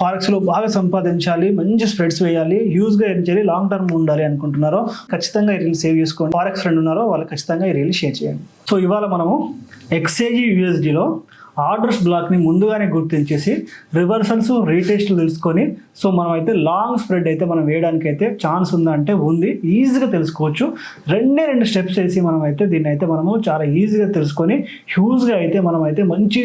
ఫారెక్స్లో బాగా సంపాదించాలి, మంచి స్ప్రెడ్స్ వేయాలి, హ్యూజ్గా ఎర్న్ చేయాలి, లాంగ్ టర్మ్ ఉండాలి అనుకుంటున్నారో ఖచ్చితంగా ఈ రీల్ సేవ్ చేసుకోండి. ఫారెక్స్ ఫ్రెండ్ ఉన్నారో వాళ్ళు ఖచ్చితంగా ఈ రీల్ షేర్ చేయండి. సో ఇవాళ మనము XAG USDలో ఆర్డర్స్ బ్లాక్ని ముందుగానే గుర్తించేసి రివర్సల్స్ రీటెస్ట్లు తెలుసుకొని సో మనం అయితే లాంగ్ స్ప్రెడ్ అయితే మనం వేయడానికి అయితే ఛాన్స్ ఉందా అంటే ఉంది, ఈజీగా తెలుసుకోవచ్చు. రెండు స్టెప్స్ వేసి మనం అయితే దీన్ని అయితే మనము చాలా ఈజీగా తెలుసుకొని హ్యూజ్గా అయితే మనం అయితే మంచి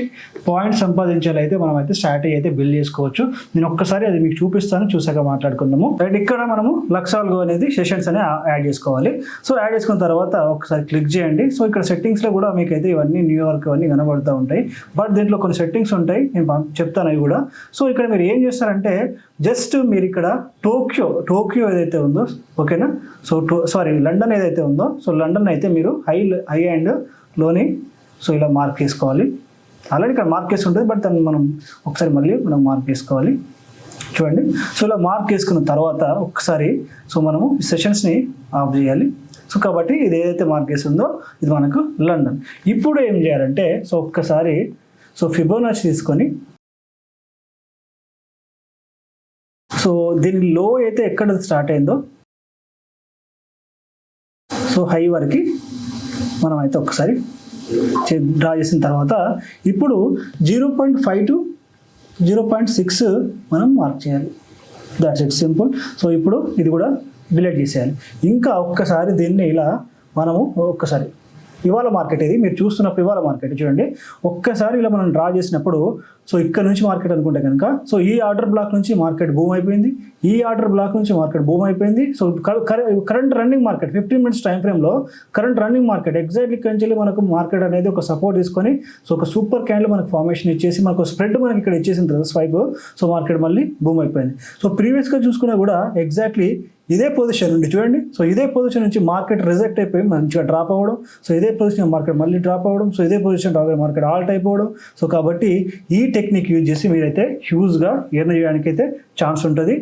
పాయింట్స్ సంపాదించాలి అయితే మనం అయితే స్ట్రాటజీ అయితే బిల్డ్ చేసుకోవచ్చు. నేను ఒక్కసారి అది మీకు చూపిస్తాను, చూసాక మాట్లాడుకుందాము. రైట్, ఇక్కడ మనము లక్సాల్గో అనేది సెషన్స్ అని యాడ్ చేసుకోవాలి. సో యాడ్ చేసుకున్న తర్వాత ఒకసారి క్లిక్ చేయండి. సో ఇక్కడ సెట్టింగ్స్లో కూడా మీకు అయితే ఇవన్నీ న్యూయార్క్ అవన్నీ కనబడుతూ ఉంటాయి. బట్ దీంట్లో కొన్ని సెట్టింగ్స్ ఉంటాయి, నేను చెప్తాను అవి కూడా. సో ఇక్కడ మీరు ఏం చేస్తారంటే జస్ట్ మీరు ఇక్కడ టోక్యో ఏదైతే ఉందో ఓకేనా, సో లండన్ ఏదైతే ఉందో సో లండన్ అయితే మీరు హై అండ్ లోని సో ఇలా మార్క్ చేసుకోవాలి. ఆల్రెడీ ఇక్కడ మార్క్ చేసి ఉంటుంది, బట్ దాన్ని మనం ఒకసారి మళ్ళీ మనం మార్క్ చేసుకోవాలి. చూడండి, సో ఇలా మార్క్ చేసుకున్న తర్వాత ఒకసారి సో మనము సెషన్స్ని ఆఫ్ చేయాలి. సో కాబట్టి ఇది ఏదైతే మార్క్ చేసి ఉందో ఇది మనకు లండన్. ఇప్పుడు ఏం చేయాలంటే సో ఒక్కసారి సో ఫిబోనాచి తీసుకొని సో దీని లో అయితే ఎక్కడ స్టార్ట్ అయిందో సో హై వరకు మనం అయితే ఒకసారి డ్రా చేసిన తర్వాత ఇప్పుడు 0.5 to 0.6 మనం మార్క్ చేయాలి. That's it, simple. సో ఇప్పుడు ఇది కూడా డిలీట్ చేసేయాలి. ఇంకా ఒక్కసారి దీన్ని ఇలా మనము ఒక్కసారి ఇవాళ మార్కెట్, ఇది మీరు చూస్తున్నప్పుడు ఇవాళ మార్కెట్ చూడండి, ఒక్కసారి ఇలా మనం డ్రా చేసినప్పుడు సో ఇక్కడ నుంచి మార్కెట్ అనుకుంటే కనుక సో ఈ ఆర్డర్ బ్లాక్ నుంచి మార్కెట్ బూమ్ అయిపోయింది, ఈ ఆర్డర్ బ్లాక్ నుంచి మార్కెట్ బూమ్ అయిపోయింది. So current running market 15 minutes time ఫ్రేమ్లో కరెంట్ రన్నింగ్ మార్కెట్ ఎగ్జాక్ట్లీ కంచెల్లి మనకు మార్కెట్ అనేది ఒక సపోర్ట్ తీసుకొని సో ఒక సూపర్ క్యాండిల్ మనకు ఫార్మేషన్ ఇచ్చేసి మనకు స్ప్రెడ్ మనకి ఇక్కడ ఇచ్చేసిన తర్వాత స్వైప్ సో మార్కెట్ మళ్ళీ బూమ్ అయిపోయింది. సో ప్రీవియస్గా చూసుకున్నా కూడా ఎగ్జాక్ట్లీ ఇదే పొజిషన్ నుండి చూడండి, సో ఇదే పొజిషన్ నుంచి మార్కెట్ రిజెక్ట్ అయిపోయి మంచిగా డ్రాప్ అవ్వడం, సో ఇదే పొజిషన్ మార్కెట్ మళ్ళీ డ్రాప్ అవ్వడం, సో ఇదే పొజిషన్ మార్కెట్ ఆల్ట్ అయిపోవడం. సో కాబట్టి ఈ టెక్నిక్ యూజ్ చేసి మీరైతే హ్యూజ్గా ఎర్న్ చేయడానికి అయితే ఛాన్స్ ఉంటుంది.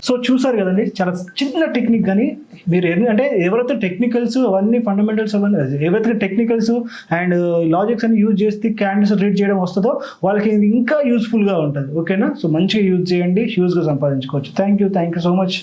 సో చూసారు కదండి, చాలా చిన్న టెక్నిక్, కానీ మీరు అంటే ఎవరైతే టెక్నికల్స్ అవన్నీ ఫండమెంటల్స్ అవన్నీ ఎవరైతే టెక్నికల్స్ అండ్ లాజిక్స్ అని యూజ్ చేస్తే క్యాండిల్స్ రీడ్ చేయడం వస్తుందో వాళ్ళకి ఇది ఇంకా యూస్ఫుల్గా ఉంటుంది. ఓకేనా, సో మంచిగా యూజ్ చేయండి, హ్యూజ్గా సంపాదించుకోవచ్చు. Thank you so much.